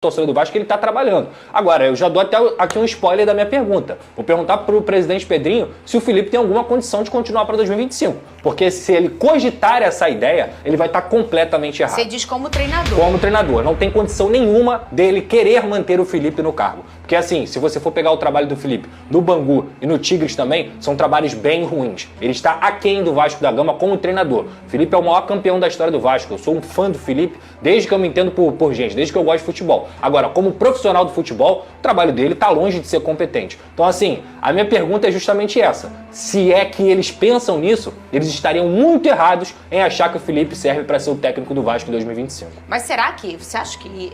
torcedor do Vasco, ele está trabalhando. Agora, eu já dou até aqui um spoiler da minha pergunta. Vou perguntar para o presidente Pedrinho se o Felipe tem alguma condição de continuar para 2025. Porque se ele cogitar essa ideia, ele vai estar completamente errado. Você diz como treinador. Como treinador. Não tem condição nenhuma dele querer manter o Felipe no cargo. Porque assim, se você for pegar o trabalho do Felipe no Bangu e no Tigres também, são trabalhos bem ruins. Ele está aquém do Vasco da Gama como treinador. O Felipe é o maior campeão da história do Vasco. Eu sou um fã do Felipe desde que eu me entendo por gente, desde que eu gosto de futebol. Agora, como profissional do futebol, o trabalho dele está longe de ser competente. Então assim, a minha pergunta é justamente essa. Se é que eles pensam nisso, eles estariam muito errados em achar que o Felipe serve para ser o técnico do Vasco em 2025. Mas será que, você acha que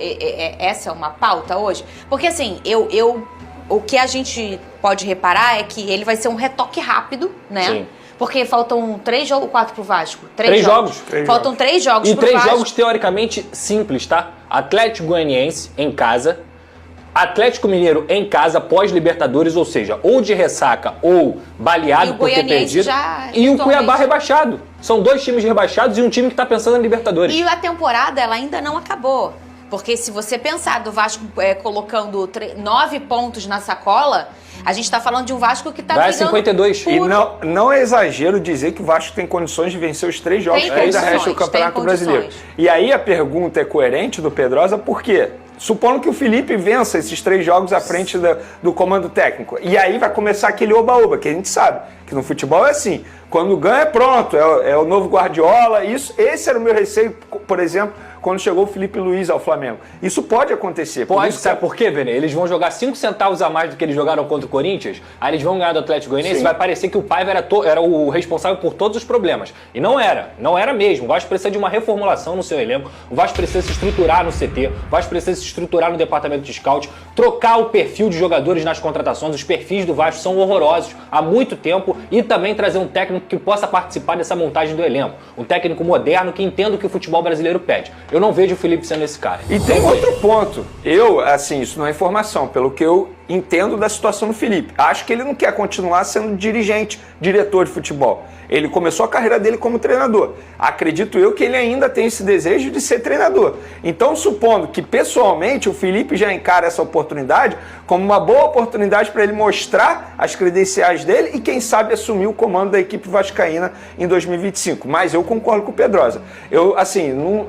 essa é uma pauta hoje? Porque assim, o que a gente pode reparar é que ele vai ser um retoque rápido, né? Sim. Porque faltam 3 jogos ou 4 pro Vasco? Três jogos. Faltam 3 jogos pro Vasco. E 3 jogos teoricamente simples, tá? Atlético Goianiense em casa, Atlético Mineiro em casa pós-Libertadores, ou seja, ou de ressaca ou baleado por ter perdido. E o Cuiabá rebaixado. São 2 times rebaixados e um time que está pensando em Libertadores. E a temporada ela ainda não acabou. Porque se você pensar do Vasco colocando 9 pontos na sacola, a gente está falando de um Vasco que está brigando... Vai a 52. E não é exagero dizer que o Vasco tem condições de vencer os 3 jogos que ainda restam do Campeonato Brasileiro. E aí a pergunta é coerente do Pedrosa, por quê? Supondo que o Felipe vença esses 3 jogos à frente do comando técnico. E aí vai começar aquele oba-oba, que a gente sabe que no futebol é assim. Quando ganha, pronto, é o novo Guardiola. Esse era o meu receio, por exemplo, quando chegou o Felipe Luiz ao Flamengo. Isso pode acontecer. Pode, sabe por quê, Vene? Eles vão jogar 5 centavos a mais do que eles jogaram contra o Corinthians, aí eles vão ganhar do Atlético Goianiense e vai parecer que o Paiva era o responsável por todos os problemas. E não era mesmo. O Vasco precisa de uma reformulação no seu elenco, o Vasco precisa se estruturar no CT, o Vasco precisa se estruturar no departamento de scout, trocar o perfil de jogadores nas contratações. Os perfis do Vasco são horrorosos há muito tempo e também trazer um técnico que possa participar dessa montagem do elenco. Um técnico moderno que entenda o que o futebol brasileiro pede. Eu não vejo o Felipe sendo esse cara. E tem outro ponto. Isso não é informação, pelo que eu entendo da situação do Felipe. Acho que ele não quer continuar sendo diretor de futebol. Ele começou a carreira dele como treinador. Acredito eu que ele ainda tem esse desejo de ser treinador. Então, supondo que pessoalmente o Felipe já encara essa oportunidade como uma boa oportunidade para ele mostrar as credenciais dele e, quem sabe, assumir o comando da equipe vascaína em 2025. Mas eu concordo com o Pedrosa. Eu,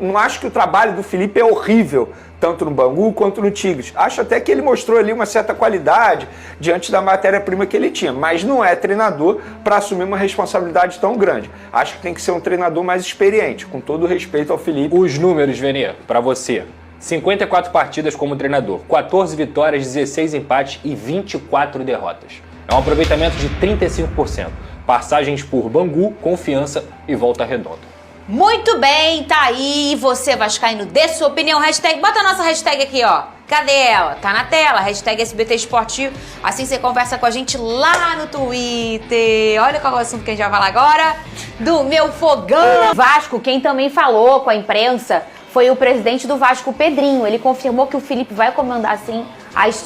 não acho que o trabalho do Felipe é horrível, tanto no Bangu quanto no Tigres. Acho até que ele mostrou ali uma certa qualidade diante da matéria-prima que ele tinha, mas não é treinador para assumir uma responsabilidade tão grande. Acho que tem que ser um treinador mais experiente, com todo o respeito ao Felipe. Os números, Vene, para você. 54 partidas como treinador, 14 vitórias, 16 empates e 24 derrotas. É um aproveitamento de 35%. Passagens por Bangu, Confiança e Volta Redonda. Muito bem, tá aí, você vascaíno, dê sua opinião, bota a nossa hashtag aqui, ó, cadê ela? Tá na tela, hashtag SBT Esportivo, assim você conversa com a gente lá no Twitter. Olha qual é o assunto que a gente vai falar agora, do meu fogão. Vasco, quem também falou com a imprensa foi o presidente do Vasco, Pedrinho. Ele confirmou que o Felipe vai comandar, sim,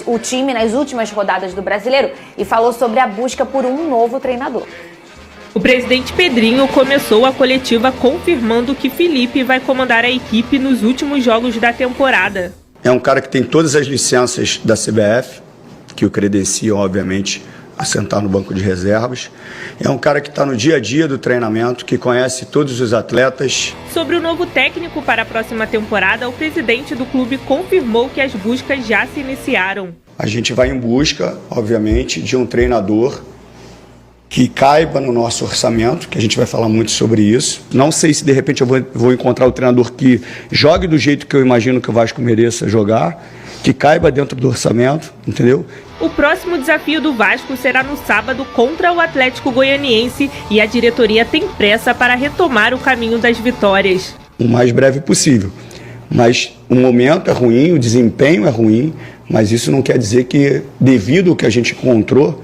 o time nas últimas rodadas do Brasileiro e falou sobre a busca por um novo treinador. O presidente Pedrinho começou a coletiva confirmando que Felipe vai comandar a equipe nos últimos jogos da temporada. É um cara que tem todas as licenças da CBF, que o credenciam, obviamente, a sentar no banco de reservas. É um cara que está no dia a dia do treinamento, que conhece todos os atletas. Sobre o novo técnico para a próxima temporada, o presidente do clube confirmou que as buscas já se iniciaram. A gente vai em busca, obviamente, de um treinador que caiba no nosso orçamento, que a gente vai falar muito sobre isso. Não sei se de repente eu vou encontrar o treinador que jogue do jeito que eu imagino que o Vasco mereça jogar, que caiba dentro do orçamento, entendeu? O próximo desafio do Vasco será no sábado contra o Atlético Goianiense e a diretoria tem pressa para retomar o caminho das vitórias. O mais breve possível. Mas o momento é ruim, o desempenho é ruim, mas isso não quer dizer que, devido ao que a gente encontrou,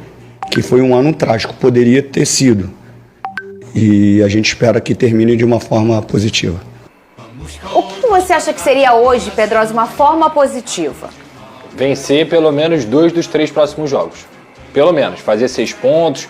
que foi um ano trágico, poderia ter sido. E a gente espera que termine de uma forma positiva. O que você acha que seria hoje, Pedrosa, uma forma positiva? Vencer pelo menos 2 dos 3 próximos jogos. Pelo menos, fazer 6 pontos,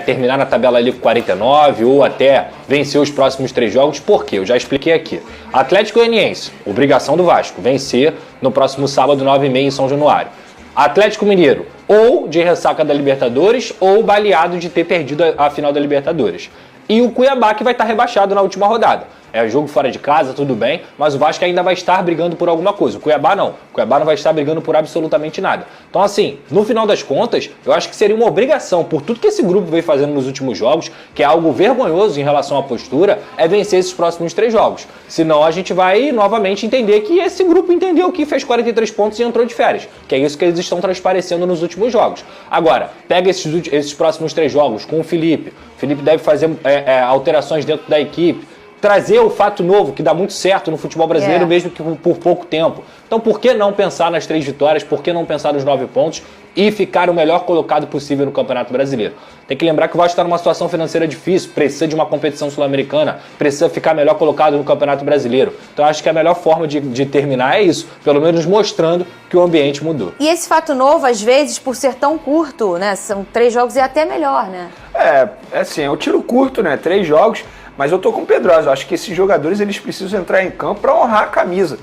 terminar na tabela ali com 49 ou até vencer os próximos 3 jogos. Por quê? Eu já expliquei aqui. Atlético Goianiense, obrigação do Vasco, vencer no próximo sábado, 9h30 em São Januário. Atlético Mineiro, ou de ressaca da Libertadores, ou baleado de ter perdido a final da Libertadores. E o Cuiabá, que vai estar rebaixado na última rodada. É jogo fora de casa, tudo bem, mas o Vasco ainda vai estar brigando por alguma coisa. O Cuiabá não. O Cuiabá não vai estar brigando por absolutamente nada. Então, assim, no final das contas, eu acho que seria uma obrigação, por tudo que esse grupo veio fazendo nos últimos jogos, que é algo vergonhoso em relação à postura, é vencer esses próximos 3 jogos. Senão a gente vai novamente entender que esse grupo entendeu que fez 43 pontos e entrou de férias. Que é isso que eles estão transparecendo nos últimos jogos. Agora, pega esses próximos 3 jogos com o Felipe. O Felipe deve fazer alterações dentro da equipe. Trazer o fato novo, que dá muito certo no futebol brasileiro, mesmo que por pouco tempo. Então, por que não pensar nas 3 vitórias? Por que não pensar nos 9 pontos e ficar o melhor colocado possível no Campeonato Brasileiro? Tem que lembrar que o Vasco está numa situação financeira difícil, precisa de uma competição sul-americana, precisa ficar melhor colocado no Campeonato Brasileiro. Então, acho que a melhor forma de terminar é isso, pelo menos mostrando que o ambiente mudou. E esse fato novo, às vezes, por ser tão curto, né? São 3 jogos, é até melhor, né? Assim, é um tiro curto, né? 3 jogos. Mas eu tô com o Pedrosa, eu acho que esses jogadores eles precisam entrar em campo para honrar a camisa.